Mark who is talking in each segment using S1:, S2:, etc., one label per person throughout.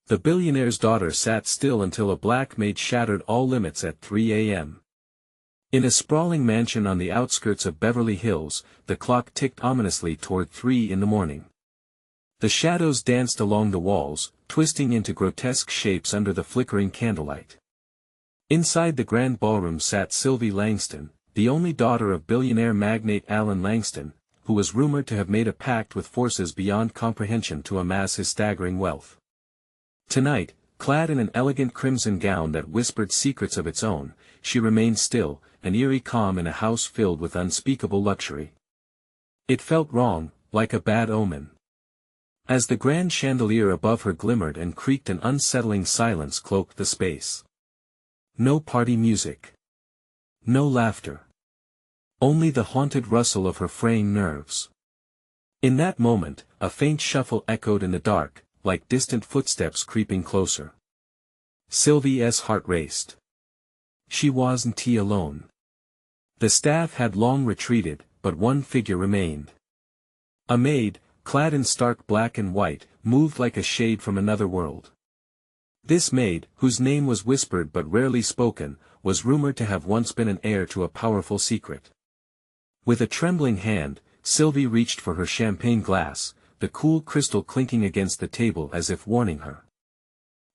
S1: The billionaire's daughter sat still until a black maid shattered all limits at 3 a.m. In a sprawling mansion on the outskirts of Beverly Hills, the clock ticked ominously toward 3 in the morning. The shadows danced along the walls, twisting into grotesque shapes under the flickering candlelight. Inside the grand ballroom sat Sylvie Langston, the only daughter of billionaire magnate Alan Langston, who was rumored to have made a pact with forces beyond comprehension to amass his staggering wealth. Tonight, clad in an elegant crimson gown that whispered secrets of its own, she remained still, an eerie calm in a house filled with unspeakable luxury. It felt wrong, like a bad omen. As the grand chandelier above her glimmered and creaked, an unsettling silence cloaked the space. No party music. No laughter. Only the haunted rustle of her fraying nerves. In that moment, a faint shuffle echoed in the dark, like distant footsteps creeping closer. Sylvie's heart raced. She wasn't alone. The staff had long retreated, but one figure remained. A maid, clad in stark black and white, moved like a shade from another world. This maid, whose name was whispered but rarely spoken, was rumored to have once been an heir to a powerful secret. With a trembling hand, Sylvie reached for her champagne glass, the cool crystal clinking against the table as if warning her.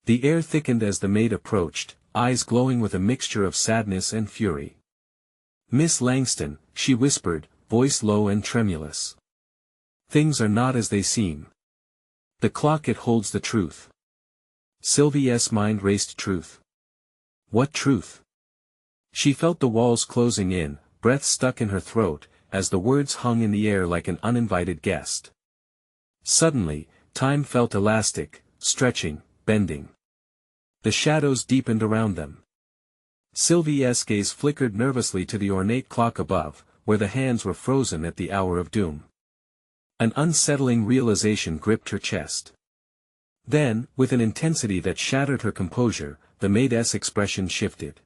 S1: The air thickened as the maid approached, eyes glowing with a mixture of sadness and fury. "Miss Langston," she whispered, voice low and tremulous. "Things are not as they seem. The clock, it holds the truth." Sylvie's mind raced. Truth. What truth? She felt the walls closing in, breath stuck in her throat, as the words hung in the air like an uninvited guest. Suddenly, time felt elastic, stretching, bending. The shadows deepened around them. Sylvie's gaze flickered nervously to the ornate clock above, where the hands were frozen at the hour of doom. An unsettling realization gripped her chest. Then, with an intensity that shattered her composure, the maid's expression shifted.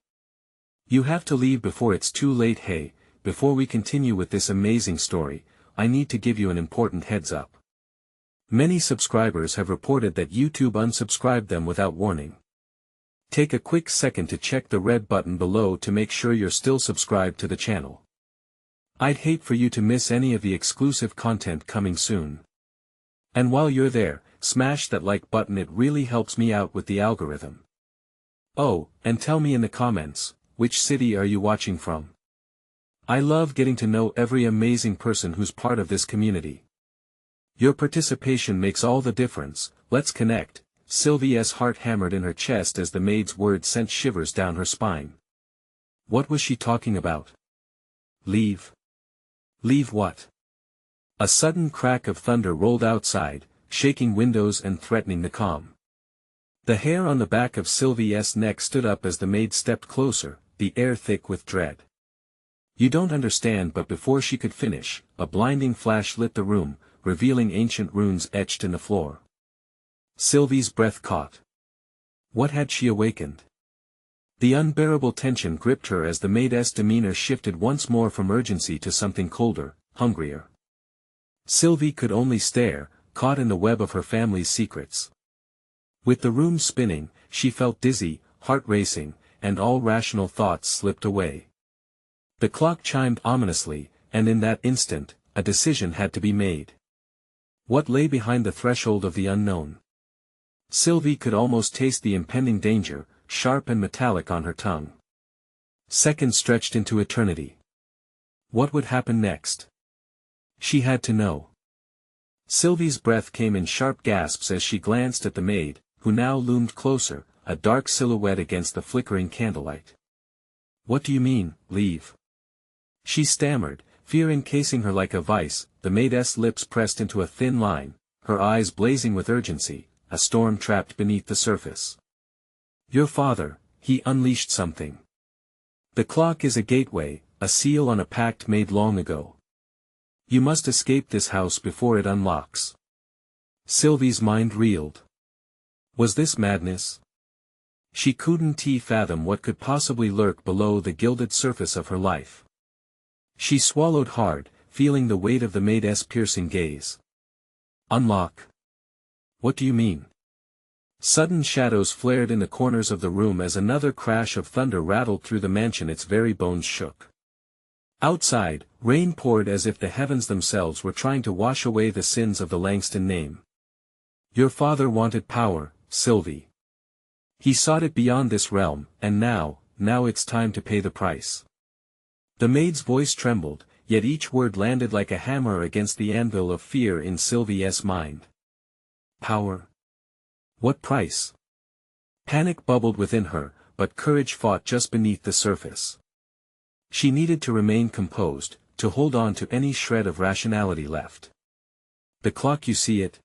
S1: "You have to leave before it's too late. Hey, before we continue with this amazing story, I need to give you an important heads up. Many subscribers have reported that YouTube unsubscribed them without warning. Take a quick second to check the red button below to make sure you're still subscribed to the channel. I'd hate for you to miss any of the exclusive content coming soon. And while you're there, smash that like button, it really helps me out with the algorithm. Oh, and tell me in the comments, which city are you watching from? I love getting to know every amazing person who's part of this community. Your participation makes all the difference. Let's connect." Sylvie's heart hammered in her chest as the maid's words sent shivers down her spine. What was she talking about? Leave? Leave what? A sudden crack of thunder rolled outside, shaking windows and threatening the calm. The hair on the back of Sylvie's neck stood up as the maid stepped closer, the air thick with dread. "You don't understand." But before she could finish, a blinding flash lit the room, revealing ancient runes etched in the floor. Sylvie's breath caught. What had she awakened? The unbearable tension gripped her as the maid's demeanor shifted once more from urgency to something colder, hungrier. Sylvie could only stare, caught in the web of her family's secrets. With the room spinning, she felt dizzy, heart racing, and all rational thoughts slipped away. The clock chimed ominously, and in that instant, a decision had to be made. What lay behind the threshold of the unknown? Sylvie could almost taste the impending danger, sharp and metallic on her tongue. Seconds stretched into eternity. What would happen next? She had to know. Sylvie's breath came in sharp gasps as she glanced at the maid, who now loomed closer, a dark silhouette against the flickering candlelight. "What do you mean, leave?" she stammered, fear encasing her like a vice. The maid's lips pressed into a thin line, her eyes blazing with urgency, a storm trapped beneath the surface. "Your father, he unleashed something. The clock is a gateway, a seal on a pact made long ago. You must escape this house before it unlocks." Sylvie's mind reeled. Was this madness? She couldn't fathom what could possibly lurk below the gilded surface of her life. She swallowed hard, feeling the weight of the maid's piercing gaze. "Unlock? What do you mean?" Sudden shadows flared in the corners of the room as another crash of thunder rattled through the mansion. Its very bones shook. Outside, rain poured as if the heavens themselves were trying to wash away the sins of the Langston name. Your father wanted power, Sylvie. He sought it beyond this realm, and now it's time to pay the price. The maid's voice trembled, yet each word landed like a hammer against the anvil of fear in Sylvie's mind. Power? What price? Panic bubbled within her, but courage fought just beneath the surface. She needed to remain composed, to hold on to any shred of rationality left. The clock, you see it?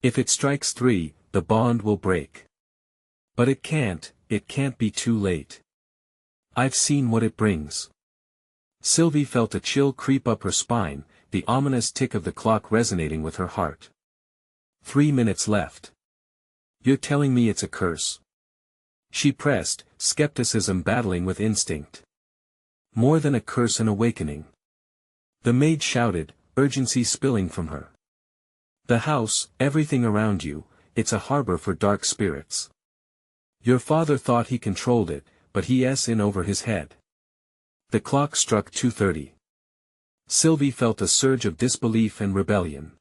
S1: If it strikes 3, the bond will break. But it can't be too late. I've seen what it brings. Sylvie felt a chill creep up her spine, the ominous tick of the clock resonating with her heart. 3 minutes left. You're telling me it's a curse? She pressed, skepticism battling with instinct. More than a curse, an awakening. The maid shouted, urgency spilling from her. The house, everything around you, it's a harbor for dark spirits. Your father thought he controlled it, but he's in over his head. The clock struck 2:30. Sylvie felt a surge of disbelief and rebellion.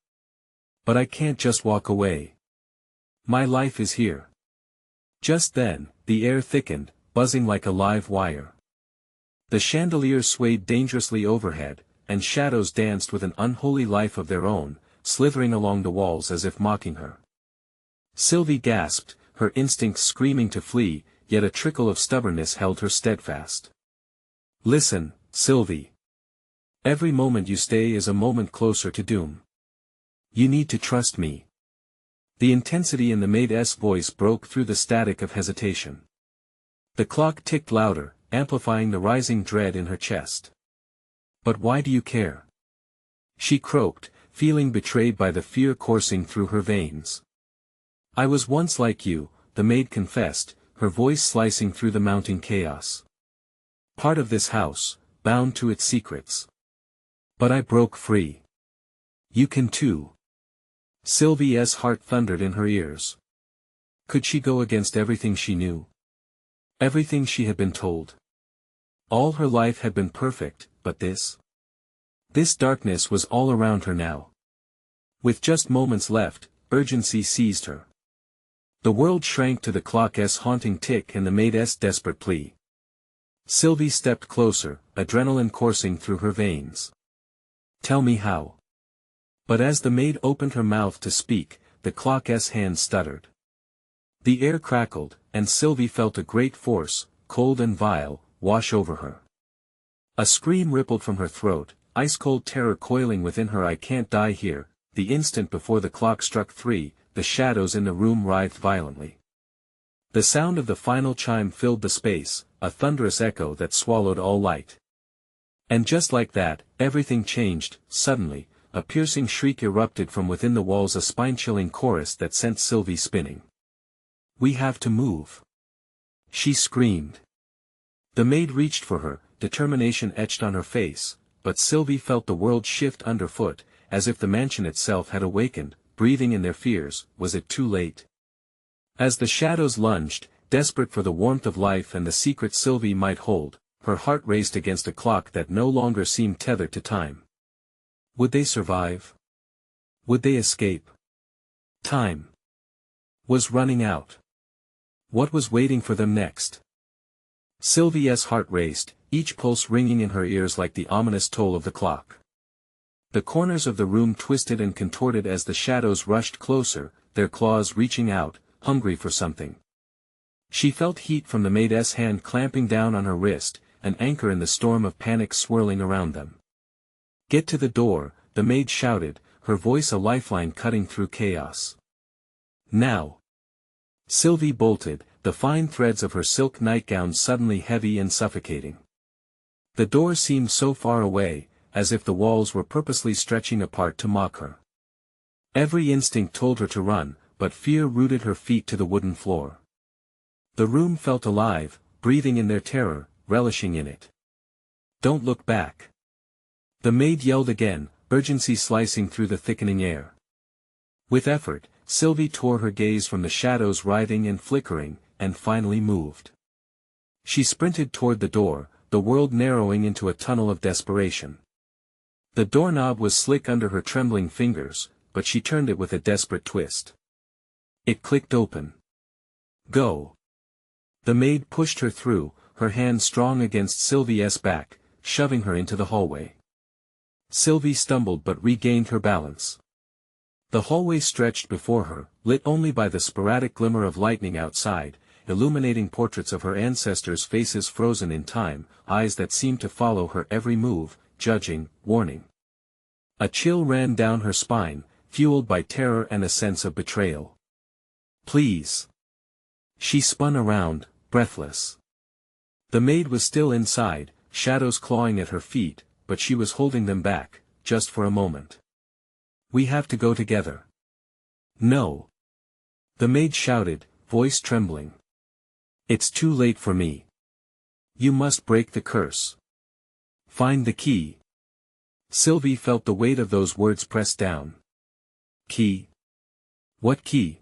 S1: But I can't just walk away. My life is here. Just then, the air thickened, buzzing like a live wire. The chandeliers swayed dangerously overhead, and shadows danced with an unholy life of their own, slithering along the walls as if mocking her. Sylvie gasped, her instincts screaming to flee, yet a trickle of stubbornness held her steadfast. Listen, Sylvie. Every moment you stay is a moment closer to doom. You need to trust me. The intensity in the maid's voice broke through the static of hesitation. The clock ticked louder, amplifying the rising dread in her chest. But why do you care? She croaked, feeling betrayed by the fear coursing through her veins. I was once like you, the maid confessed, her voice slicing through the mounting chaos. Part of this house, bound to its secrets. But I broke free. You can too. Sylvie's heart thundered in her ears. Could she go against everything she knew? Everything she had been told? All her life had been perfect, but this? This darkness was all around her now. With just moments left, urgency seized her. The world shrank to the clock's haunting tick and the maid's desperate plea. Sylvie stepped closer, adrenaline coursing through her veins. Tell me how. But as the maid opened her mouth to speak, the clock's hand stuttered. The air crackled, and Sylvie felt a great force, cold and vile, wash over her. A scream rippled from her throat, ice-cold terror coiling within her. I can't die here. The instant before the clock struck 3, the shadows in the room writhed violently. The sound of the final chime filled the space, a thunderous echo that swallowed all light. And just like that, everything changed. Suddenly, a piercing shriek erupted from within the walls, a spine-chilling chorus that sent Sylvie spinning. We have to move. She screamed. The maid reached for her, determination etched on her face, but Sylvie felt the world shift underfoot, as if the mansion itself had awakened, breathing in their fears. Was it too late? As the shadows lunged, desperate for the warmth of life and the secret Sylvie might hold, her heart raced against a clock that no longer seemed tethered to time. Would they survive? Would they escape? Time was running out. What was waiting for them next? Sylvie's heart raced, each pulse ringing in her ears like the ominous toll of the clock. The corners of the room twisted and contorted as the shadows rushed closer, their claws reaching out, hungry for something. She felt heat from the maid's hand clamping down on her wrist, an anchor in the storm of panic swirling around them. Get to the door, the maid shouted, her voice a lifeline cutting through chaos. Now. Sylvie bolted, the fine threads of her silk nightgown suddenly heavy and suffocating. The door seemed so far away, as if the walls were purposely stretching apart to mock her. Every instinct told her to run, but fear rooted her feet to the wooden floor. The room felt alive, breathing in their terror, relishing in it. Don't look back. The maid yelled again, urgency slicing through the thickening air. With effort, Sylvie tore her gaze from the shadows writhing and flickering, and finally moved. She sprinted toward the door, the world narrowing into a tunnel of desperation. The doorknob was slick under her trembling fingers, but she turned it with a desperate twist. It clicked open. Go. The maid pushed her through, her hand strong against Sylvie's back, shoving her into the hallway. Sylvie stumbled but regained her balance. The hallway stretched before her, lit only by the sporadic glimmer of lightning outside, illuminating portraits of her ancestors' faces frozen in time, eyes that seemed to follow her every move, judging, warning. A chill ran down her spine, fueled by terror and a sense of betrayal. Please. She spun around, breathless. The maid was still inside, shadows clawing at her feet, but she was holding them back, just for a moment. We have to go together. No. The maid shouted, voice trembling. It's too late for me. You must break the curse. Find the key. Sylvie felt the weight of those words pressed down. Key? What key?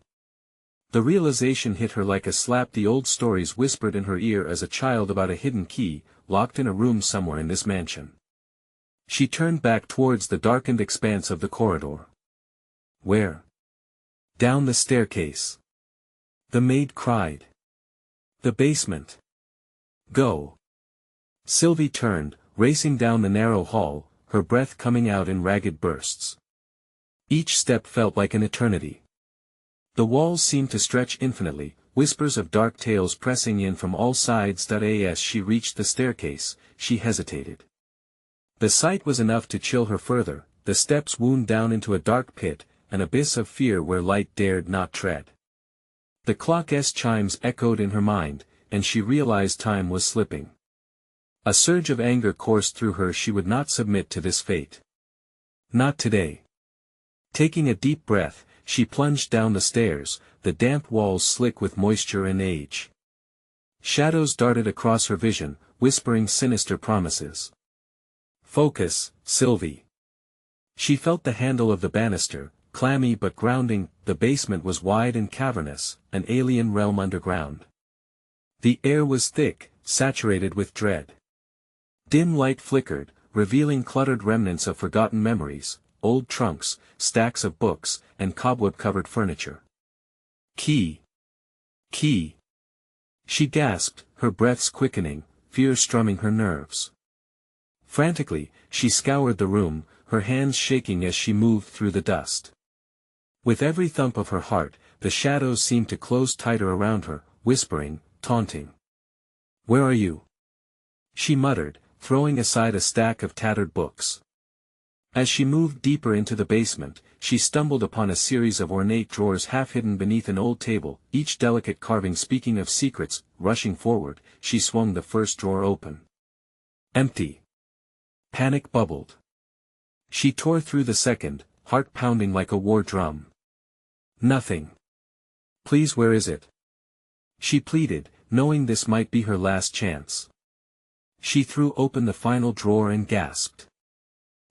S1: The realization hit her like a slap. The old stories whispered in her ear as a child about a hidden key, locked in a room somewhere in this mansion. She turned back towards the darkened expanse of the corridor. Where? Down the staircase. The maid cried. The basement. Go. Sylvie turned, racing down the narrow hall, her breath coming out in ragged bursts. Each step felt like an eternity. The walls seemed to stretch infinitely, whispers of dark tales pressing in from all sides. As she reached the staircase, she hesitated. The sight was enough to chill her further. The steps wound down into a dark pit, an abyss of fear where light dared not tread. The clock's chimes echoed in her mind, and she realized time was slipping. A surge of anger coursed through her. She would not submit to this fate. Not today. Taking a deep breath, she plunged down the stairs, the damp walls slick with moisture and age. Shadows darted across her vision, whispering sinister promises. Focus, Sylvie. She felt the handle of the banister, clammy but grounding. The basement was wide and cavernous, an alien realm underground. The air was thick, saturated with dread. Dim light flickered, revealing cluttered remnants of forgotten memories, old trunks, stacks of books, and cobweb-covered furniture. Key. Key. She gasped, her breaths quickening, fear strumming her nerves. Frantically, she scoured the room, her hands shaking as she moved through the dust. With every thump of her heart, the shadows seemed to close tighter around her, whispering, taunting. Where are you? She muttered, throwing aside a stack of tattered books. As she moved deeper into the basement, she stumbled upon a series of ornate drawers half hidden beneath an old table, each delicate carving speaking of secrets. Rushing forward, she swung the first drawer open. Empty. Panic bubbled. She tore through the second, heart pounding like a war drum. Nothing. Please, where is it? She pleaded, knowing this might be her last chance. She threw open the final drawer and gasped.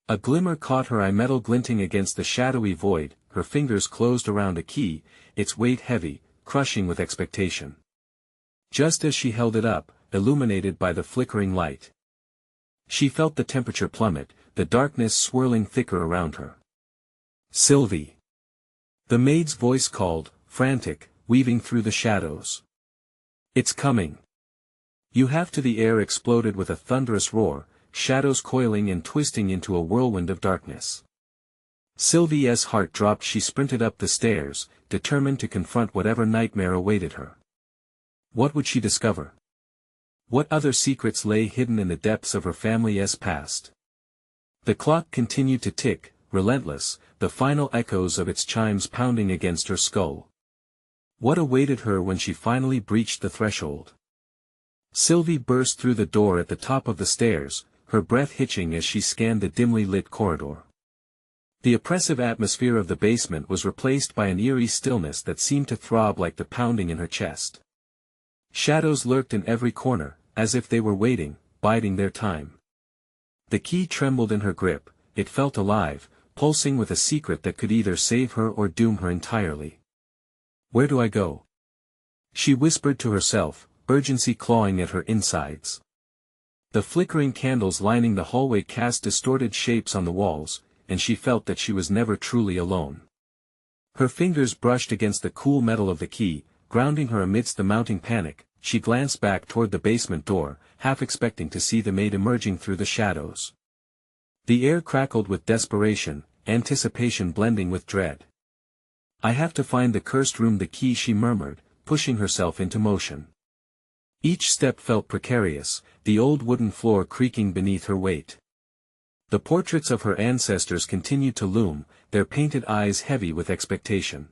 S1: A glimmer caught her eye, metal glinting against the shadowy void. Her fingers closed around a key, its weight heavy, crushing with expectation. Just as she held it up, illuminated by the flickering light, she felt the temperature plummet, the darkness swirling thicker around her. Sylvie. The maid's voice called, frantic, weaving through the shadows. It's coming. You have to. The air exploded with a thunderous roar, shadows coiling and twisting into a whirlwind of darkness. Sylvie's heart dropped. She sprinted up the stairs, determined to confront whatever nightmare awaited her. What would she discover? What other secrets lay hidden in the depths of her family's past? The clock continued to tick, relentless, the final echoes of its chimes pounding against her skull. What awaited her when she finally breached the threshold? Sylvie burst through the door at the top of the stairs, her breath hitching as she scanned the dimly lit corridor. The oppressive atmosphere of the basement was replaced by an eerie stillness that seemed to throb like the pounding in her chest. Shadows lurked in every corner, as if they were waiting, biding their time. The key trembled in her grip, it felt alive, pulsing with a secret that could either save her or doom her entirely. Where do I go? She whispered to herself, urgency clawing at her insides. The flickering candles lining the hallway cast distorted shapes on the walls, and she felt that she was never truly alone. Her fingers brushed against the cool metal of the key, grounding her amidst the mounting panic. She glanced back toward the basement door, half expecting to see the maid emerging through the shadows. The air crackled with desperation, anticipation blending with dread. I have to find the cursed room, the key, she murmured, pushing herself into motion. Each step felt precarious, the old wooden floor creaking beneath her weight. The portraits of her ancestors continued to loom, their painted eyes heavy with expectation.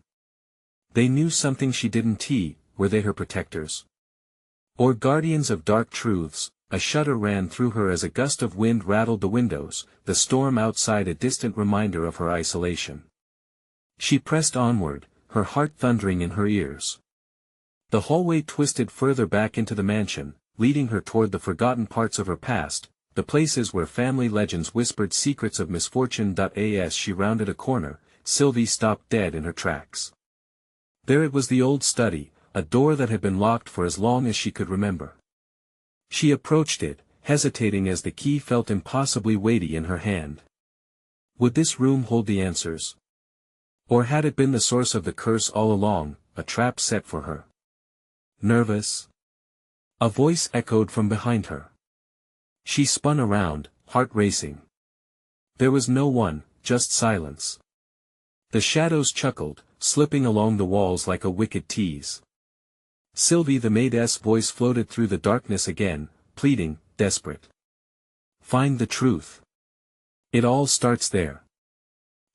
S1: They knew something she didn't. Were they her protectors? Or guardians of dark truths? A shudder ran through her as a gust of wind rattled the windows, the storm outside a distant reminder of her isolation. She pressed onward, her heart thundering in her ears. The hallway twisted further back into the mansion, leading her toward the forgotten parts of her past, the places where family legends whispered secrets of misfortune. As she rounded a corner, Sylvie stopped dead in her tracks. There it was, the old study, a door that had been locked for as long as she could remember. She approached it, hesitating as the key felt impossibly weighty in her hand. Would this room hold the answers? Or had it been the source of the curse all along, a trap set for her? Nervous? A voice echoed from behind her. She spun around, heart racing. There was no one, just silence. The shadows chuckled, slipping along the walls like a wicked tease. Sylvie, the maid's voice floated through the darkness again, pleading, desperate. Find the truth. It all starts there.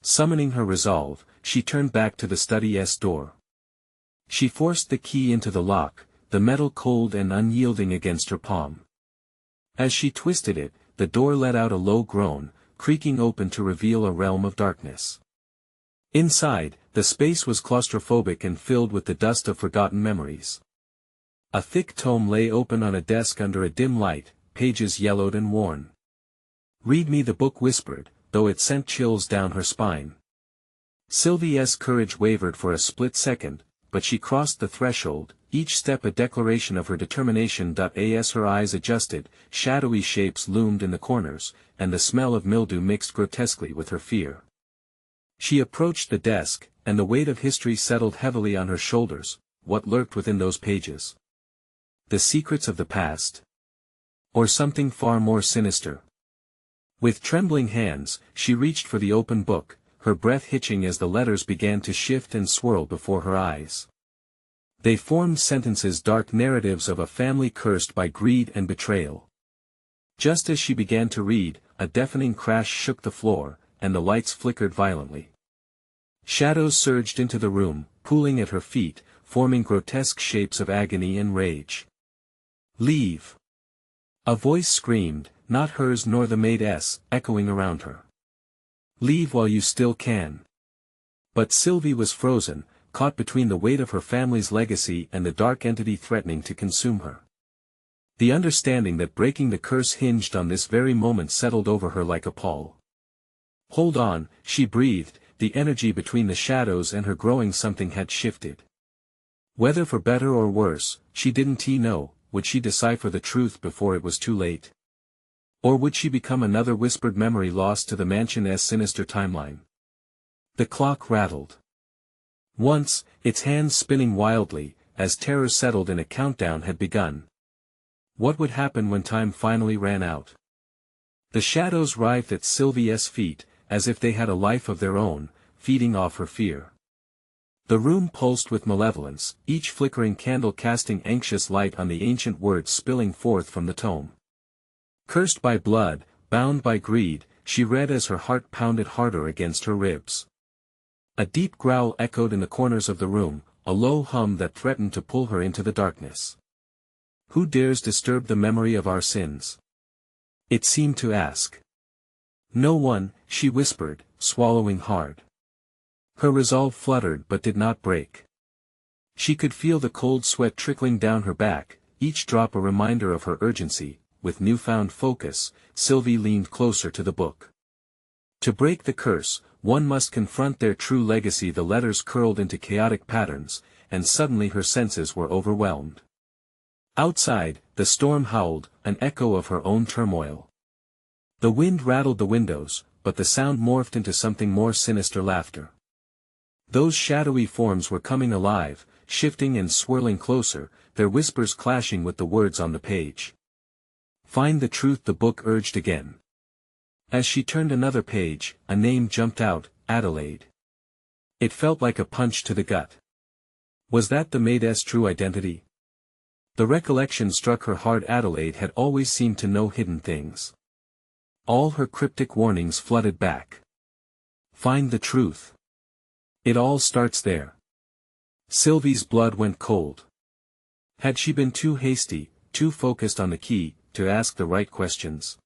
S1: Summoning her resolve, she turned back to the study's door. She forced the key into the lock, the metal cold and unyielding against her palm. As she twisted it, the door let out a low groan, creaking open to reveal a realm of darkness. Inside, the space was claustrophobic and filled with the dust of forgotten memories. A thick tome lay open on a desk under a dim light, pages yellowed and worn. Read me, the book whispered, though it sent chills down her spine. Sylvie's courage wavered for a split second, but she crossed the threshold, each step a declaration of her determination. As her eyes adjusted, shadowy shapes loomed in the corners, and the smell of mildew mixed grotesquely with her fear. She approached the desk, and the weight of history settled heavily on her shoulders. What lurked within those pages? The secrets of the past? Or something far more sinister? With trembling hands, she reached for the open book, her breath hitching as the letters began to shift and swirl before her eyes. They formed sentences, dark narratives of a family cursed by greed and betrayal. Just as she began to read, a deafening crash shook the floor, and the lights flickered violently. Shadows surged into the room, pooling at her feet, forming grotesque shapes of agony and rage. Leave! A voice screamed, not hers nor the maid's, echoing around her. Leave while you still can. But Sylvie was frozen, caught between the weight of her family's legacy and the dark entity threatening to consume her. The understanding that breaking the curse hinged on this very moment settled over her like a pall. Hold on, she breathed, the energy between the shadows and her growing something had shifted. Whether for better or worse, she didn't know. Would she decipher the truth before it was too late? Or would she become another whispered memory lost to the mansion's sinister timeline? The clock rattled. Once, its hands spinning wildly, as terror settled in a countdown had begun. What would happen when time finally ran out? The shadows writhed at Sylvie's feet, as if they had a life of their own, feeding off her fear. The room pulsed with malevolence, each flickering candle casting anxious light on the ancient words spilling forth from the tome. Cursed by blood, bound by greed, she read as her heart pounded harder against her ribs. A deep growl echoed in the corners of the room, a low hum that threatened to pull her into the darkness. Who dares disturb the memory of our sins? It seemed to ask. No one, she whispered, swallowing hard. Her resolve fluttered but did not break. She could feel the cold sweat trickling down her back, each drop a reminder of her urgency. With newfound focus, Sylvie leaned closer to the book. To break the curse, one must confront their true legacy. The letters curled into chaotic patterns, and suddenly her senses were overwhelmed. Outside, the storm howled, an echo of her own turmoil. The wind rattled the windows, but the sound morphed into something more sinister: laughter. Those shadowy forms were coming alive, shifting and swirling closer, their whispers clashing with the words on the page. "Find the truth," the book urged again. As she turned another page, a name jumped out: Adelaide. It felt like a punch to the gut. Was that the Maid's true identity? The recollection struck her hard. Adelaide had always seemed to know hidden things. All her cryptic warnings flooded back. Find the truth. It all starts there. Sylvie's blood went cold. Had she been too hasty, too focused on the key, to ask the right questions?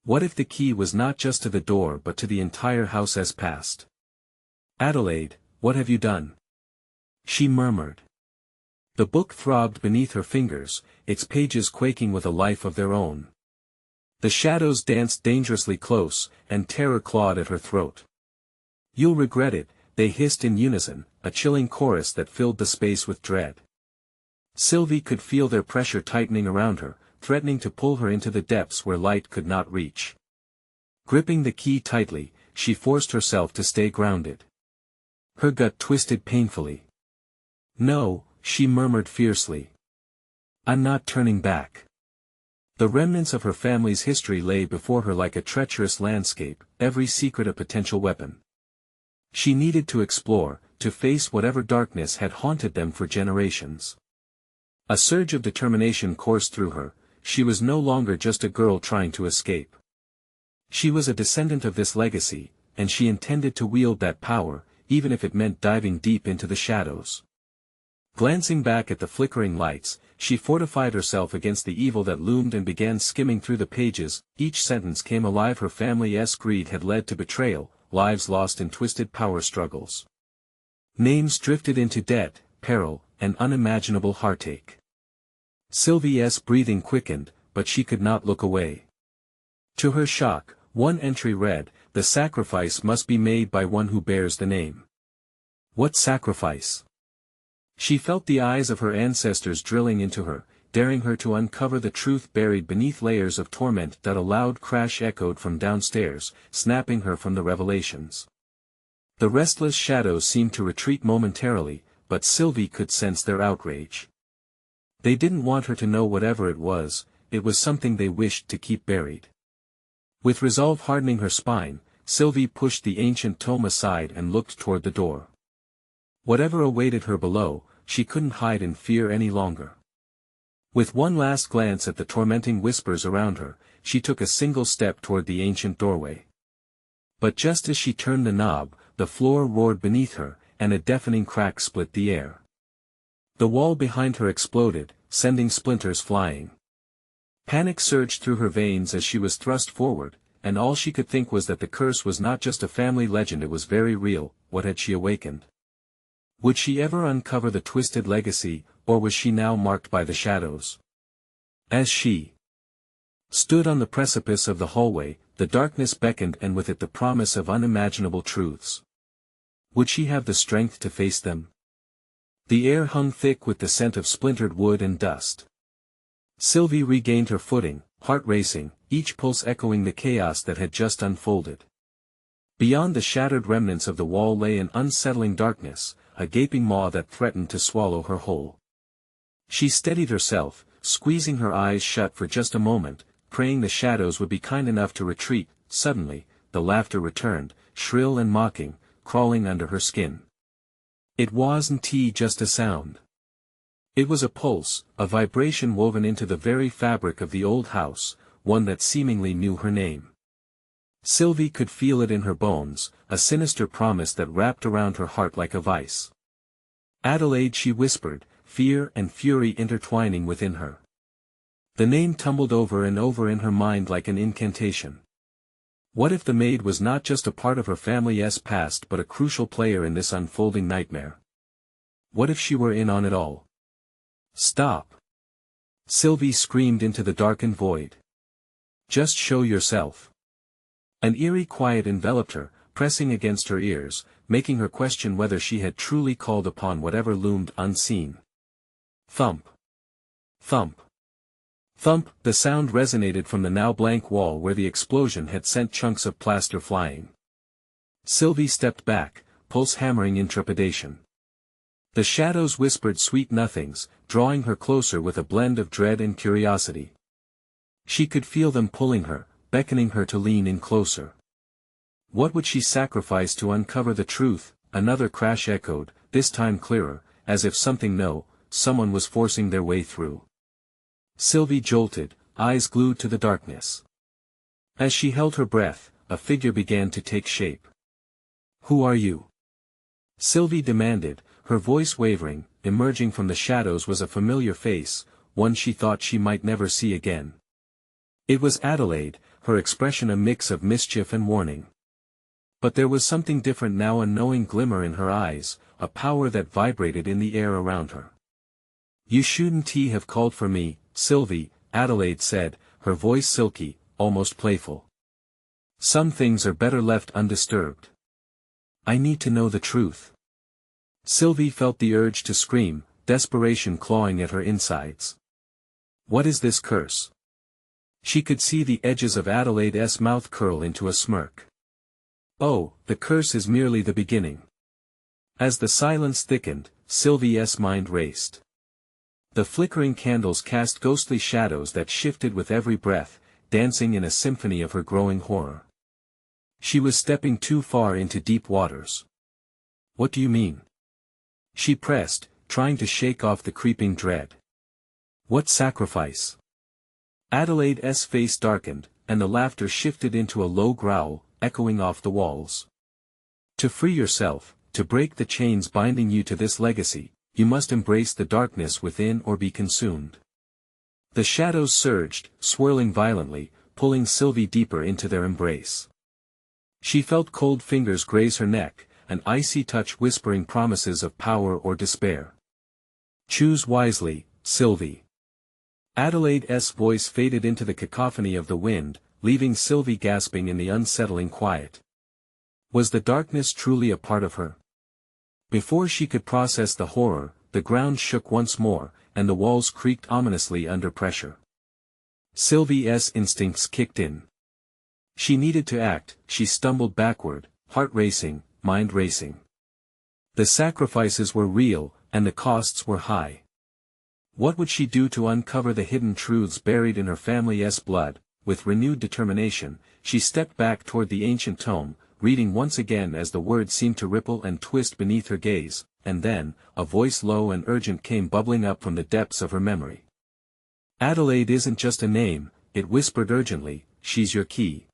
S1: What if the key was not just to the door but to the entire house as past? "Adelaide, what have you done?" she murmured. The book throbbed beneath her fingers, its pages quaking with a life of their own. The shadows danced dangerously close, and terror clawed at her throat. "You'll regret it," they hissed in unison, a chilling chorus that filled the space with dread. Sylvie could feel their pressure tightening around her, threatening to pull her into the depths where light could not reach. Gripping the key tightly, she forced herself to stay grounded. Her gut twisted painfully. "No," she murmured fiercely. "I'm not turning back." The remnants of her family's history lay before her like a treacherous landscape, every secret a potential weapon. She needed to explore, to face whatever darkness had haunted them for generations. A surge of determination coursed through her. She was no longer just a girl trying to escape. She was a descendant of this legacy, and she intended to wield that power, even if it meant diving deep into the shadows. Glancing back at the flickering lights, she fortified herself against the evil that loomed and began skimming through the pages. Each sentence came alive. Her family's greed had led to betrayal, lives lost in twisted power struggles. Names drifted into debt, peril, and unimaginable heartache. Sylvie's breathing quickened, but she could not look away. To her shock, one entry read, "The sacrifice must be made by one who bears the name." What sacrifice? She felt the eyes of her ancestors drilling into her, daring her to uncover the truth buried beneath layers of torment. That a loud crash echoed from downstairs, snapping her from the revelations. The restless shadows seemed to retreat momentarily, but Sylvie could sense their outrage. They didn't want her to know whatever it was something they wished to keep buried. With resolve hardening her spine, Sylvie pushed the ancient tome aside and looked toward the door. Whatever awaited her below, she couldn't hide in fear any longer. With one last glance at the tormenting whispers around her, she took a single step toward the ancient doorway. But just as she turned the knob, the floor roared beneath her, and a deafening crack split the air. The wall behind her exploded, sending splinters flying. Panic surged through her veins as she was thrust forward, and all she could think was that the curse was not just a family legend, it was very real. What had she awakened? Would she ever uncover the twisted legacy, or was she now marked by the shadows? As she stood on the precipice of the hallway, the darkness beckoned, and with it the promise of unimaginable truths. Would she have the strength to face them? The air hung thick with the scent of splintered wood and dust. Sylvie regained her footing, heart racing, each pulse echoing the chaos that had just unfolded. Beyond the shattered remnants of the wall lay an unsettling darkness, a gaping maw that threatened to swallow her whole. She steadied herself, squeezing her eyes shut for just a moment, praying the shadows would be kind enough to retreat. Suddenly, the laughter returned, shrill and mocking, crawling under her skin. It wasn't just a sound. It was a pulse, a vibration woven into the very fabric of the old house, one that seemingly knew her name. Sylvie could feel it in her bones, a sinister promise that wrapped around her heart like a vice. "Adelaide," she whispered, fear and fury intertwining within her. The name tumbled over and over in her mind like an incantation. What if the Maid was not just a part of her family's past but a crucial player in this unfolding nightmare? What if she were in on it all? "Stop!" Sylvie screamed into the darkened void. "Just show yourself." An eerie quiet enveloped her, pressing against her ears, making her question whether she had truly called upon whatever loomed unseen. Thump. Thump. Thump, the sound resonated from the now blank wall where the explosion had sent chunks of plaster flying. Sylvie stepped back, pulse hammering in trepidation. The shadows whispered sweet nothings, drawing her closer with a blend of dread and curiosity. She could feel them pulling her, beckoning her to lean in closer. What would she sacrifice to uncover the truth? Another crash echoed, this time clearer, as if someone was forcing their way through. Sylvie jolted, eyes glued to the darkness. As she held her breath, a figure began to take shape. "Who are you?" Sylvie demanded, her voice wavering. Emerging from the shadows was a familiar face, one she thought she might never see again. It was Adelaide, her expression a mix of mischief and warning. But there was something different now, a knowing glimmer in her eyes, a power that vibrated in the air around her. "You shouldn't have called for me, Sylvie," Adelaide said, her voice silky, almost playful. "Some things are better left undisturbed. I need to know the truth." Sylvie felt the urge to scream, desperation clawing at her insides. "What is this curse?" She could see the edges of Adelaide's mouth curl into a smirk. "Oh, the curse is merely the beginning." As the silence thickened, Sylvie's mind raced. The flickering candles cast ghostly shadows that shifted with every breath, dancing in a symphony of her growing horror. She was stepping too far into deep waters. "What do you mean?" She pressed, trying to shake off the creeping dread. "What sacrifice?" Adelaide's face darkened, and the laughter shifted into a low growl, echoing off the walls. "To free yourself, to break the chains binding you to this legacy, you must embrace the darkness within or be consumed." The shadows surged, swirling violently, pulling Sylvie deeper into their embrace. She felt cold fingers graze her neck, an icy touch whispering promises of power or despair. "Choose wisely, Sylvie." Adelaide's voice faded into the cacophony of the wind, leaving Sylvie gasping in the unsettling quiet. Was the darkness truly a part of her? Before she could process the horror, the ground shook once more, and the walls creaked ominously under pressure. Sylvie's instincts kicked in. She needed to act. She stumbled backward, heart racing, mind racing. The sacrifices were real, and the costs were high. What would she do to uncover the hidden truths buried in her family's blood? With renewed determination, she stepped back toward the ancient tome, reading once again as the words seemed to ripple and twist beneath her gaze, and then, a voice low and urgent came bubbling up from the depths of her memory. "Adelaide isn't just a name," it whispered urgently, "she's your key."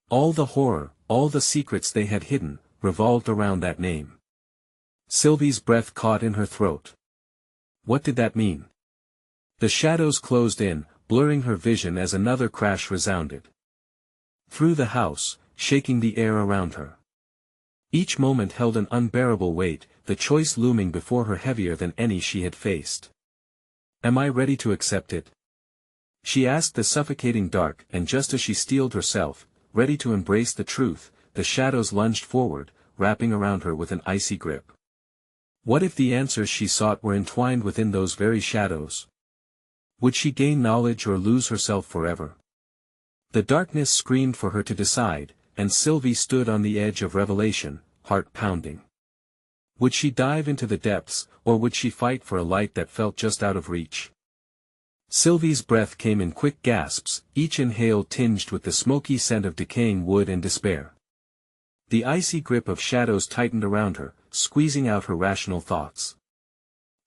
S1: All the horror, all the secrets they had hidden, revolved around that name. Sylvie's breath caught in her throat. What did that mean? The shadows closed in, blurring her vision as another crash resounded through the house, shaking the air around her. Each moment held an unbearable weight, the choice looming before her heavier than any she had faced. "Am I ready to accept it?" she asked the suffocating dark, and just as she steeled herself, ready to embrace the truth, the shadows lunged forward, wrapping around her with an icy grip. What if the answers she sought were entwined within those very shadows? Would she gain knowledge or lose herself forever? The darkness screamed for her to decide, and Sylvie stood on the edge of revelation, heart pounding. Would she dive into the depths, or would she fight for a light that felt just out of reach? Sylvie's breath came in quick gasps, each inhale tinged with the smoky scent of decaying wood and despair. The icy grip of shadows tightened around her, squeezing out her rational thoughts.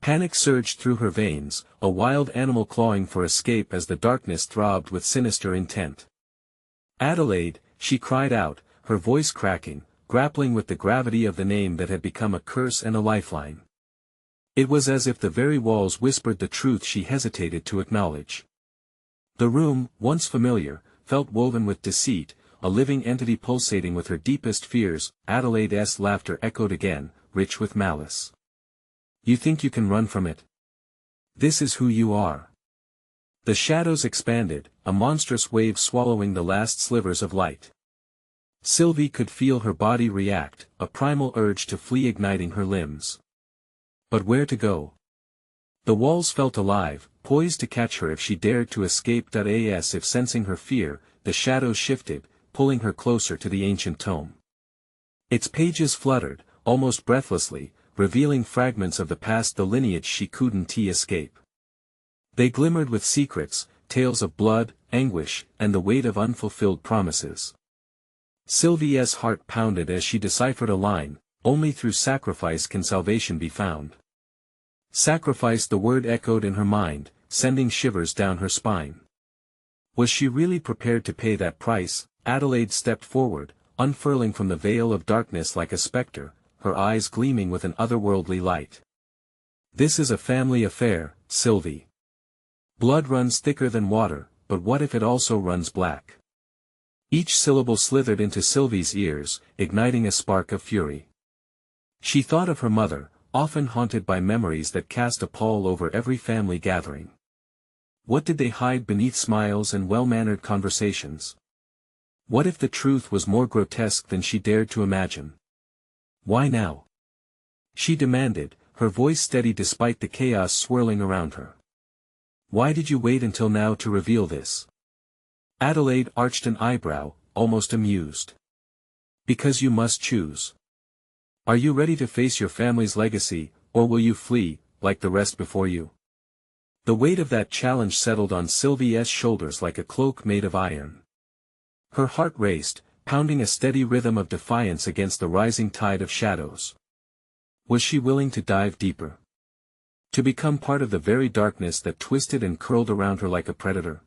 S1: Panic surged through her veins, a wild animal clawing for escape as the darkness throbbed with sinister intent. "Adelaide," she cried out, her voice cracking, grappling with the gravity of the name that had become a curse and a lifeline. It was as if the very walls whispered the truth she hesitated to acknowledge. The room, once familiar, felt woven with deceit, a living entity pulsating with her deepest fears. Adelaide's laughter echoed again, rich with malice. "You think you can run from it? This is who you are." The shadows expanded, a monstrous wave swallowing the last slivers of light. Sylvie could feel her body react, a primal urge to flee igniting her limbs. But where to go? The walls felt alive, poised to catch her if she dared to escape. As if sensing her fear, the shadows shifted, pulling her closer to the ancient tome. Its pages fluttered, almost breathlessly, revealing fragments of the past, the lineage she couldn't escape. They glimmered with secrets, tales of blood, anguish, and the weight of unfulfilled promises. Sylvie's heart pounded as she deciphered a line, "Only through sacrifice can salvation be found." Sacrifice, the word echoed in her mind, sending shivers down her spine. Was she really prepared to pay that price? Adelaide stepped forward, unfurling from the veil of darkness like a spectre, her eyes gleaming with an otherworldly light. "This is a family affair, Sylvie. Blood runs thicker than water, but what if it also runs black?" Each syllable slithered into Sylvie's ears, igniting a spark of fury. She thought of her mother, often haunted by memories that cast a pall over every family gathering. What did they hide beneath smiles and well-mannered conversations? What if the truth was more grotesque than she dared to imagine? "Why now?" she demanded, her voice steady despite the chaos swirling around her. "Why did you wait until now to reveal this?" Adelaide arched an eyebrow, almost amused. "Because you must choose. Are you ready to face your family's legacy, or will you flee, like the rest before you?" The weight of that challenge settled on Sylvie's shoulders like a cloak made of iron. Her heart raced, pounding a steady rhythm of defiance against the rising tide of shadows. Was she willing to dive deeper? To become part of the very darkness that twisted and curled around her like a predator?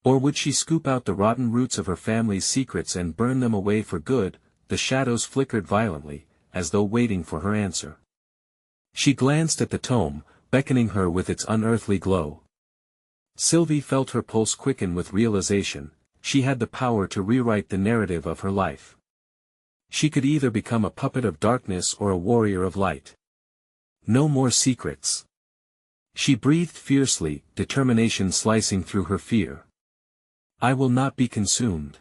S1: Or would she scoop out the rotten roots of her family's secrets and burn them away for good? The shadows flickered violently, as though waiting for her answer. She glanced at the tome, beckoning her with its unearthly glow. Sylvie felt her pulse quicken with realization. She had the power to rewrite the narrative of her life. She could either become a puppet of darkness or a warrior of light. No more secrets. She breathed fiercely, determination slicing through her fear. "I will not be consumed."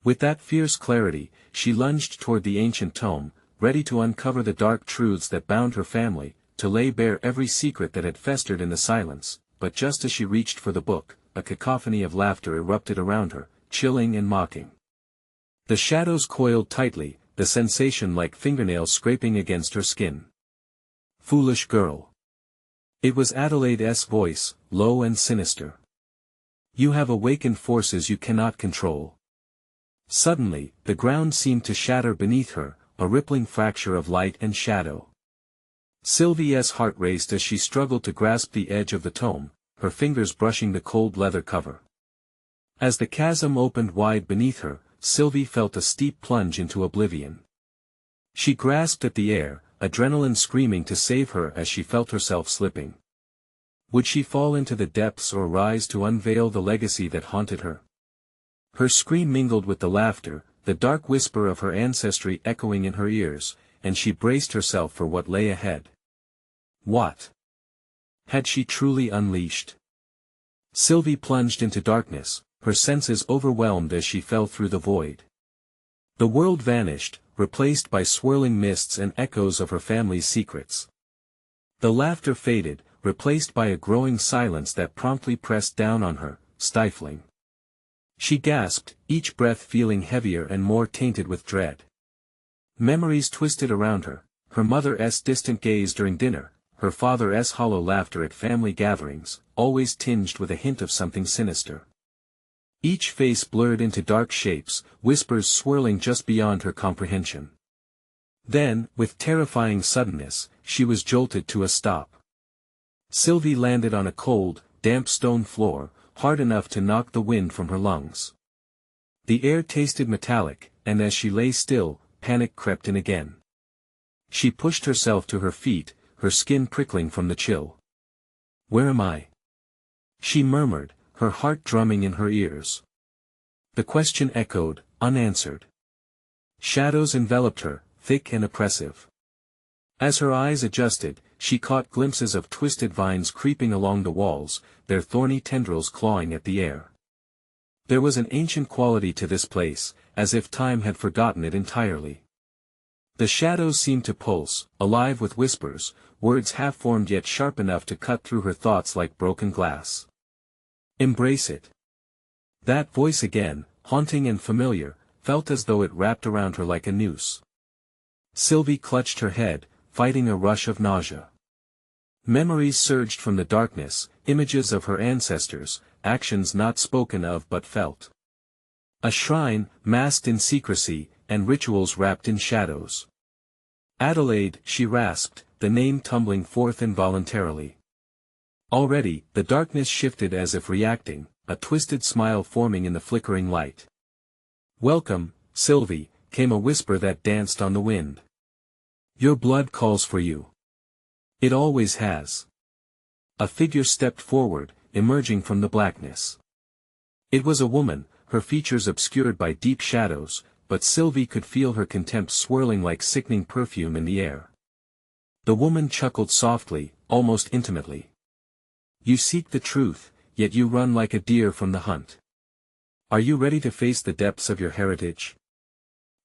S1: With that fierce clarity, she lunged toward the ancient tome, ready to uncover the dark truths that bound her family, to lay bare every secret that had festered in the silence. But just as she reached for the book, a cacophony of laughter erupted around her, chilling and mocking. The shadows coiled tightly, the sensation like fingernails scraping against her skin. "Foolish girl." It was Adelaide's voice, low and sinister. "You have awakened forces you cannot control." Suddenly, the ground seemed to shatter beneath her, a rippling fracture of light and shadow. Sylvie's heart raced as she struggled to grasp the edge of the tome, her fingers brushing the cold leather cover. As the chasm opened wide beneath her, Sylvie felt a steep plunge into oblivion. She grasped at the air, adrenaline screaming to save her as she felt herself slipping. Would she fall into the depths or rise to unveil the legacy that haunted her? Her scream mingled with the laughter, the dark whisper of her ancestry echoing in her ears, and she braced herself for what lay ahead. What had she truly unleashed? Sylvie plunged into darkness, her senses overwhelmed as she fell through the void. The world vanished, replaced by swirling mists and echoes of her family's secrets. The laughter faded, replaced by a growing silence that promptly pressed down on her, stifling. She gasped, each breath feeling heavier and more tainted with dread. Memories twisted around her, her mother's distant gaze during dinner, her father's hollow laughter at family gatherings, always tinged with a hint of something sinister. Each face blurred into dark shapes, whispers swirling just beyond her comprehension. Then, with terrifying suddenness, she was jolted to a stop. Sylvie landed on a cold, damp stone floor, hard enough to knock the wind from her lungs. The air tasted metallic, and as she lay still, panic crept in again. She pushed herself to her feet, her skin prickling from the chill. "Where am I?" she murmured, her heart drumming in her ears. The question echoed, unanswered. Shadows enveloped her, thick and oppressive. As her eyes adjusted, she caught glimpses of twisted vines creeping along the walls, their thorny tendrils clawing at the air. There was an ancient quality to this place, as if time had forgotten it entirely. The shadows seemed to pulse, alive with whispers, words half-formed yet sharp enough to cut through her thoughts like broken glass. Embrace it. That voice again, haunting and familiar, felt as though it wrapped around her like a noose. Sylvie clutched her head, fighting a rush of nausea. Memories surged from the darkness, images of her ancestors, actions not spoken of but felt. A shrine, masked in secrecy, and rituals wrapped in shadows. Adelaide, she rasped, the name tumbling forth involuntarily. Already, the darkness shifted as if reacting, a twisted smile forming in the flickering light. "Welcome, Sylvie," came a whisper that danced on the wind. "Your blood calls for you. It always has." A figure stepped forward, emerging from the blackness. It was a woman, her features obscured by deep shadows, but Sylvie could feel her contempt swirling like sickening perfume in the air. The woman chuckled softly, almost intimately. "You seek the truth, yet you run like a deer from the hunt. Are you ready to face the depths of your heritage?"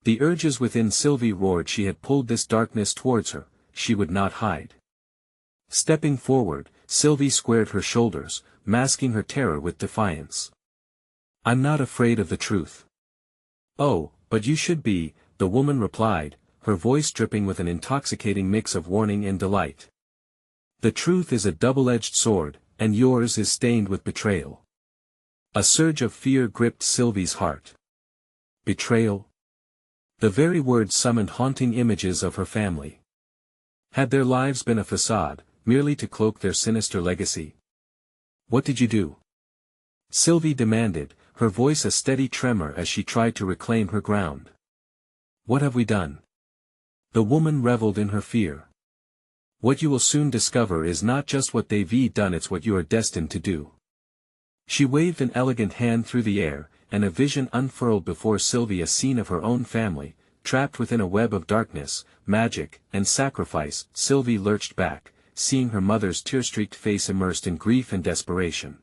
S1: The urges within Sylvie roared. She had pulled this darkness towards her, she would not hide. Stepping forward, Sylvie squared her shoulders, masking her terror with defiance. "I'm not afraid of the truth." "Oh, but you should be," the woman replied, her voice dripping with an intoxicating mix of warning and delight. "The truth is a double-edged sword, and yours is stained with betrayal." A surge of fear gripped Sylvie's heart. Betrayal? The very word summoned haunting images of her family. Had their lives been a facade, merely to cloak their sinister legacy? "What did you do?" Sylvie demanded, her voice a steady tremor as she tried to reclaim her ground. "What have we done?" The woman reveled in her fear. "What you will soon discover is not just what they've done, it's what you are destined to do." She waved an elegant hand through the air, and a vision unfurled before Sylvie, a scene of her own family, trapped within a web of darkness, magic, and sacrifice. Sylvie lurched back, seeing her mother's tear-streaked face immersed in grief and desperation.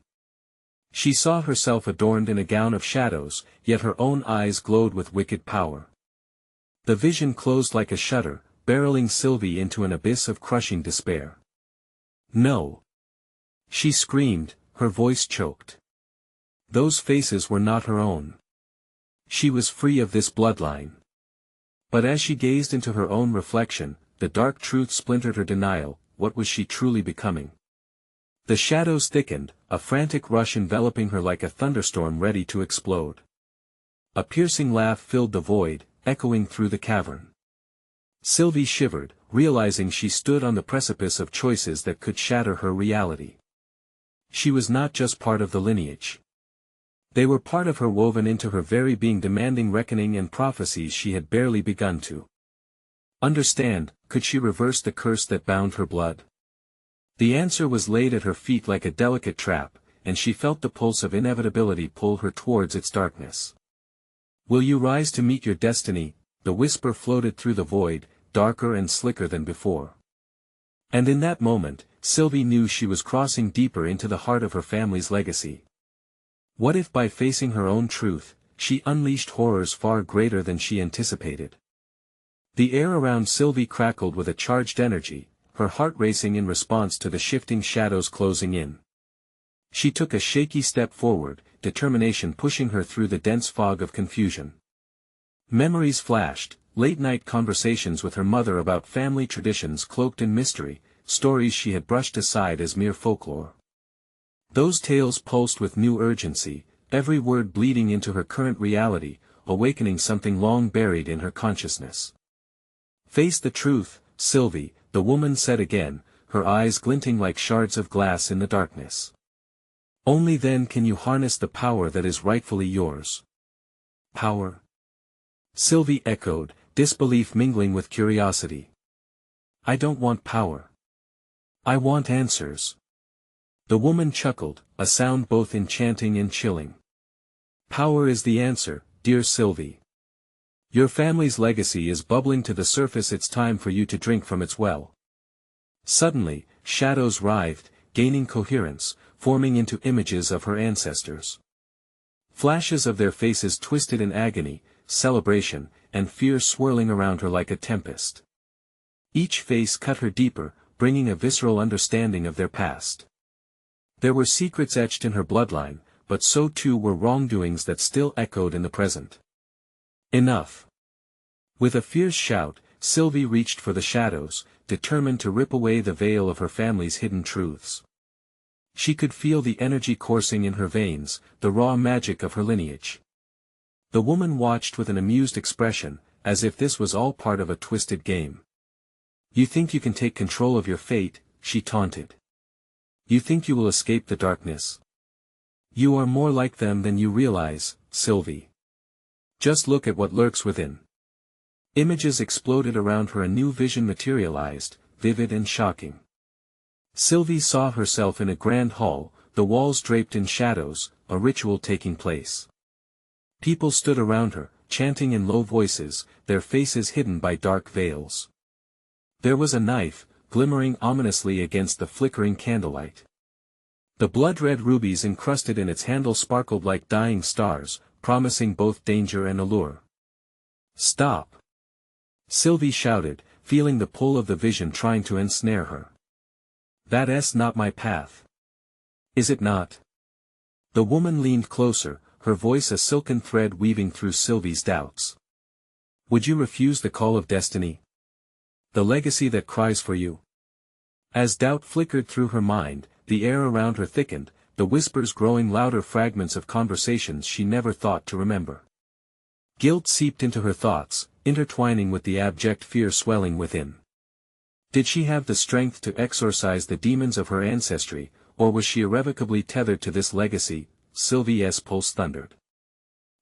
S1: She saw herself adorned in a gown of shadows, yet her own eyes glowed with wicked power. The vision closed like a shutter, barreling Sylvie into an abyss of crushing despair. "No!" she screamed, her voice choked. Those faces were not her own. She was free of this bloodline. But as she gazed into her own reflection, the dark truth splintered her denial. What was she truly becoming? The shadows thickened, a frantic rush enveloping her like a thunderstorm ready to explode. A piercing laugh filled the void, echoing through the cavern. Sylvie shivered, realizing she stood on the precipice of choices that could shatter her reality. She was not just part of the lineage. They were part of her, woven into her very being, demanding reckoning and prophecies she had barely begun to understand. Could she reverse the curse that bound her blood? The answer was laid at her feet like a delicate trap, and she felt the pulse of inevitability pull her towards its darkness. "Will you rise to meet your destiny?" The whisper floated through the void, darker and slicker than before. And in that moment, Sylvie knew she was crossing deeper into the heart of her family's legacy. What if by facing her own truth, she unleashed horrors far greater than she anticipated? The air around Sylvie crackled with a charged energy, her heart racing in response to the shifting shadows closing in. She took a shaky step forward, determination pushing her through the dense fog of confusion. Memories flashed, late-night conversations with her mother about family traditions cloaked in mystery, stories she had brushed aside as mere folklore. Those tales pulsed with new urgency, every word bleeding into her current reality, awakening something long buried in her consciousness. "Face the truth, Sylvie," the woman said again, her eyes glinting like shards of glass in the darkness. "Only then can you harness the power that is rightfully yours." "Power?" Sylvie echoed, disbelief mingling with curiosity. "I don't want power. I want answers." The woman chuckled, a sound both enchanting and chilling. "Power is the answer, dear Sylvie. Your family's legacy is bubbling to the surface, it's time for you to drink from its well." Suddenly, shadows writhed, gaining coherence, forming into images of her ancestors. Flashes of their faces twisted in agony, celebration, and fear swirling around her like a tempest. Each face cut her deeper, bringing a visceral understanding of their past. There were secrets etched in her bloodline, but so too were wrongdoings that still echoed in the present. Enough. With a fierce shout, Sylvie reached for the shadows, determined to rip away the veil of her family's hidden truths. She could feel the energy coursing in her veins, the raw magic of her lineage. The woman watched with an amused expression, as if this was all part of a twisted game. "You think you can take control of your fate," she taunted. "You think you will escape the darkness? You are more like them than you realize, Sylvie. Just look at what lurks within." Images exploded around her, a new vision materialized, vivid and shocking. Sylvie saw herself in a grand hall, the walls draped in shadows, a ritual taking place. People stood around her, chanting in low voices, their faces hidden by dark veils. There was a knife, glimmering ominously against the flickering candlelight. The blood-red rubies encrusted in its handle sparkled like dying stars, promising both danger and allure. "Stop!" Sylvie shouted, feeling the pull of the vision trying to ensnare her. "That's not my path." "Is it not?" The woman leaned closer, her voice a silken thread weaving through Sylvie's doubts. "Would you refuse the call of destiny? The legacy that cries for you?" As doubt flickered through her mind, the air around her thickened, the whispers growing louder, fragments of conversations she never thought to remember. Guilt seeped into her thoughts, intertwining with the abject fear swelling within. Did she have the strength to exorcise the demons of her ancestry, or was she irrevocably tethered to this legacy? Sylvie's pulse thundered.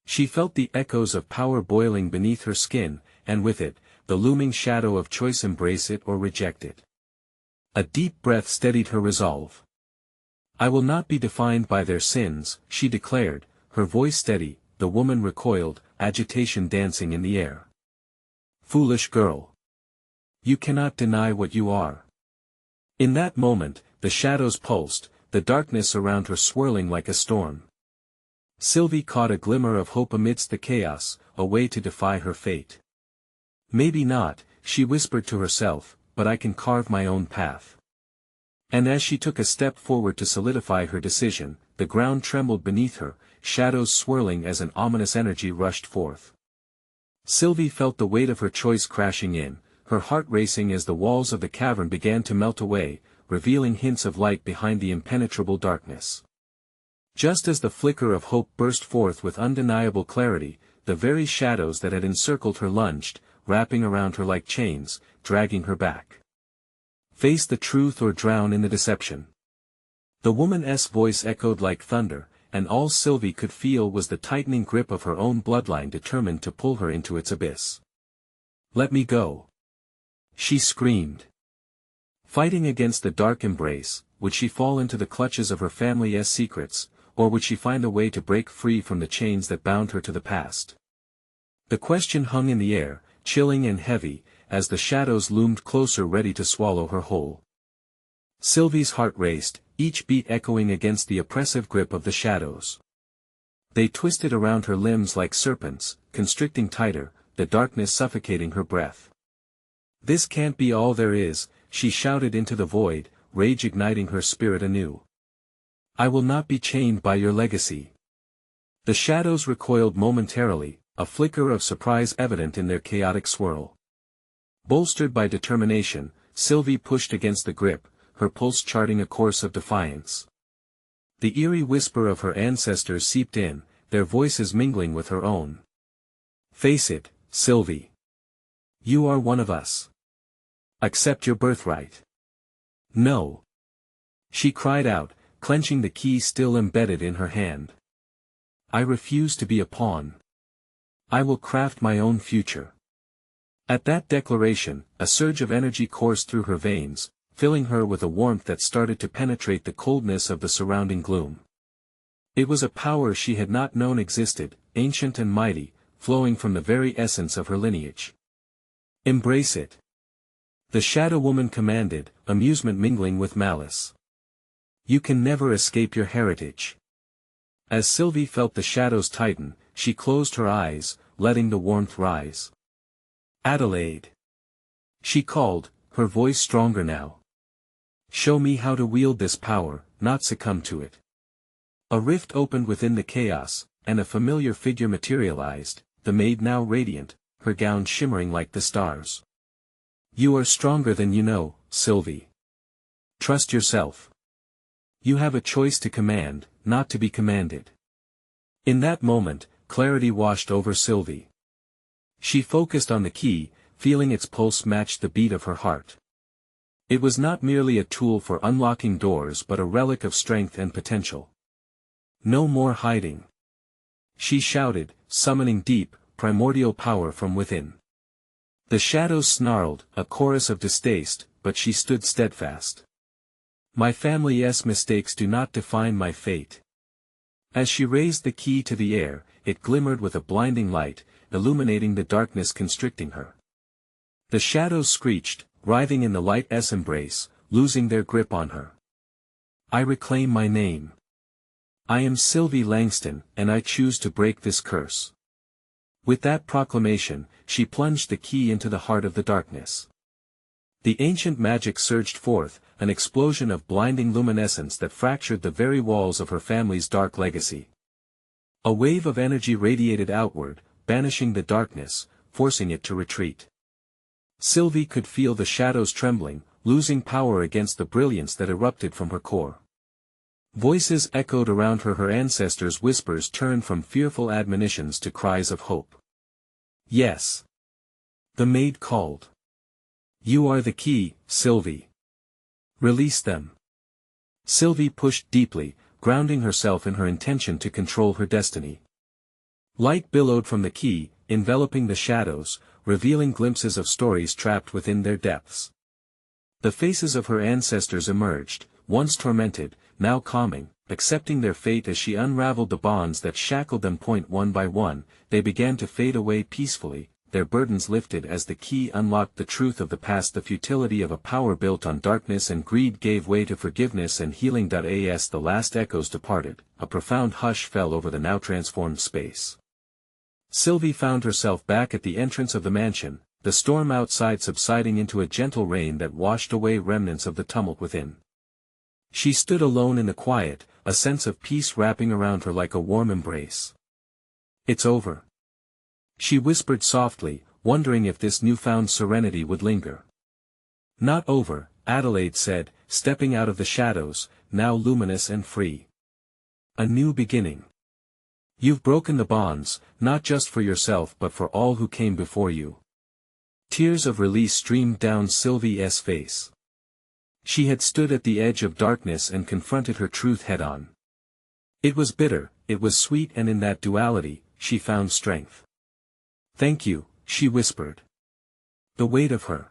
S1: She felt the echoes of power boiling beneath her skin, and with it, the looming shadow of choice: embrace it or reject it. A deep breath steadied her resolve. "I will not be defined by their sins," she declared, her voice steady. The woman recoiled, agitation dancing in the air. "Foolish girl! You cannot deny what you are." In that moment, the shadows pulsed, the darkness around her swirling like a storm. Sylvie caught a glimmer of hope amidst the chaos, a way to defy her fate. "Maybe not," she whispered to herself, "but I can carve my own path." And as she took a step forward to solidify her decision, the ground trembled beneath her, shadows swirling as an ominous energy rushed forth. Sylvie felt the weight of her choice crashing in, her heart racing as the walls of the cavern began to melt away, revealing hints of light behind the impenetrable darkness. Just as the flicker of hope burst forth with undeniable clarity, the very shadows that had encircled her lunged, wrapping around her like chains, dragging her back. Face the truth or drown in the deception. The woman's voice echoed like thunder, and all Sylvie could feel was the tightening grip of her own bloodline determined to pull her into its abyss. "Let me go!" she screamed. Fighting against the dark embrace, would she fall into the clutches of her family's secrets, or would she find a way to break free from the chains that bound her to the past? The question hung in the air, chilling and heavy, as the shadows loomed closer ready to swallow her whole. Sylvie's heart raced, each beat echoing against the oppressive grip of the shadows. They twisted around her limbs like serpents, constricting tighter, the darkness suffocating her breath. "This can't be all there is," she shouted into the void, rage igniting her spirit anew. "I will not be chained by your legacy." The shadows recoiled momentarily, a flicker of surprise evident in their chaotic swirl. Bolstered by determination, Sylvie pushed against the grip, her pulse charting a course of defiance. The eerie whisper of her ancestors seeped in, their voices mingling with her own. "Face it, Sylvie. You are one of us. Accept your birthright." "No." She cried out, clenching the key still embedded in her hand. "I refuse to be a pawn. I will craft my own future." At that declaration, a surge of energy coursed through her veins, filling her with a warmth that started to penetrate the coldness of the surrounding gloom. It was a power she had not known existed, ancient and mighty, flowing from the very essence of her lineage. "Embrace it." The Shadow Woman commanded, amusement mingling with malice. "You can never escape your heritage. As Sylvie felt the shadows tighten, she closed her eyes, letting the warmth rise. Adelaide. She called, her voice stronger now. Show me how to wield this power, not succumb to it. A rift opened within the chaos, and a familiar figure materialized, the maid now radiant, her gown shimmering like the stars. You are stronger than you know, Sylvie. Trust yourself. You have a choice to command, not to be commanded. In that moment, clarity washed over Sylvie. She focused on the key, feeling its pulse match the beat of her heart. It was not merely a tool for unlocking doors but a relic of strength and potential. No more hiding. She shouted, summoning deep, primordial power from within. The shadows snarled, a chorus of distaste, but she stood steadfast. My family's mistakes do not define my fate. As she raised the key to the air, it glimmered with a blinding light, illuminating the darkness constricting her. The shadows screeched, writhing in the light's embrace, losing their grip on her. I reclaim my name. I am Sylvie Langston, and I choose to break this curse. With that proclamation, she plunged the key into the heart of the darkness. The ancient magic surged forth, an explosion of blinding luminescence that fractured the very walls of her family's dark legacy. A wave of energy radiated outward, banishing the darkness, forcing it to retreat. Sylvie could feel the shadows trembling, losing power against the brilliance that erupted from her core. Voices echoed around her, her ancestors' whispers turned from fearful admonitions to cries of hope. Yes. The maid called. You are the key, Sylvie. Release them. Sylvie pushed deeply, grounding herself in her intention to control her destiny. Light billowed from the key, enveloping the shadows, revealing glimpses of stories trapped within their depths. The faces of her ancestors emerged, once tormented, now calming, accepting their fate as she unraveled the bonds that shackled them. One by one, they began to fade away peacefully, their burdens lifted as the key unlocked the truth of the past. The futility of a power built on darkness and greed gave way to forgiveness and healing. As the last echoes departed, a profound hush fell over the now transformed space. Sylvie found herself back at the entrance of the mansion, the storm outside subsiding into a gentle rain that washed away remnants of the tumult within. She stood alone in the quiet, a sense of peace wrapping around her like a warm embrace. It's over. She whispered softly, wondering if this newfound serenity would linger. Not over, Adelaide said, stepping out of the shadows, now luminous and free. A new beginning. You've broken the bonds, not just for yourself but for all who came before you. Tears of release streamed down Sylvie's face. She had stood at the edge of darkness and confronted her truth head-on. It was bitter, it was sweet, and in that duality, she found strength. Thank you, she whispered. The weight of her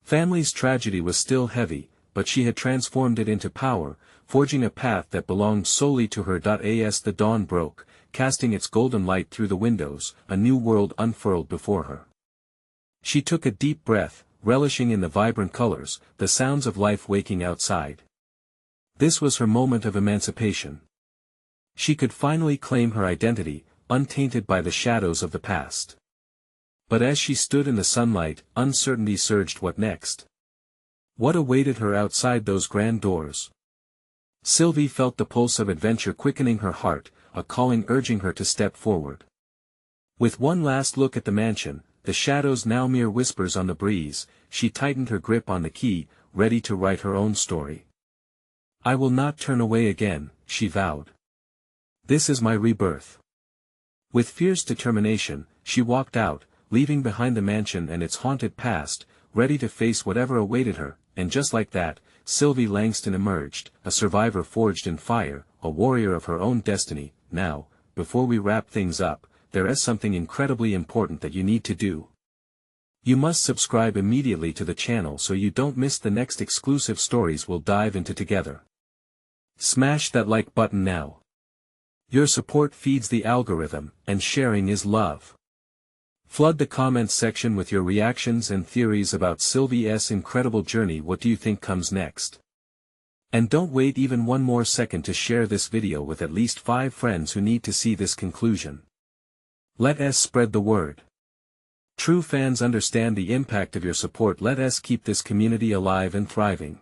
S1: family's tragedy was still heavy, but she had transformed it into power, forging a path that belonged solely to her. As the dawn broke, casting its golden light through the windows, a new world unfurled before her. She took a deep breath, relishing in the vibrant colors, the sounds of life waking outside. This was her moment of emancipation. She could finally claim her identity, untainted by the shadows of the past. But as she stood in the sunlight, uncertainty surged. What next? What awaited her outside those grand doors? Sylvie felt the pulse of adventure quickening her heart, a calling urging her to step forward. With one last look at the mansion, the shadows now mere whispers on the breeze, she tightened her grip on the key, ready to write her own story. I will not turn away again, she vowed. This is my rebirth. With fierce determination, she walked out, leaving behind the mansion and its haunted past, ready to face whatever awaited her, and just like that, Sylvie Langston emerged, a survivor forged in fire, a warrior of her own destiny. Now, before we wrap things up, there is something incredibly important that you need to do. You must subscribe immediately to the channel so you don't miss the next exclusive stories we'll dive into together. Smash that like button now. Your support feeds the algorithm, and sharing is love. Flood the comments section with your reactions and theories about Sylvie's incredible journey. What do you think comes next? And don't wait even one more second to share this video with at least 5 friends who need to see this conclusion. Let us spread the word. True fans understand the impact of your support. Let us keep this community alive and thriving.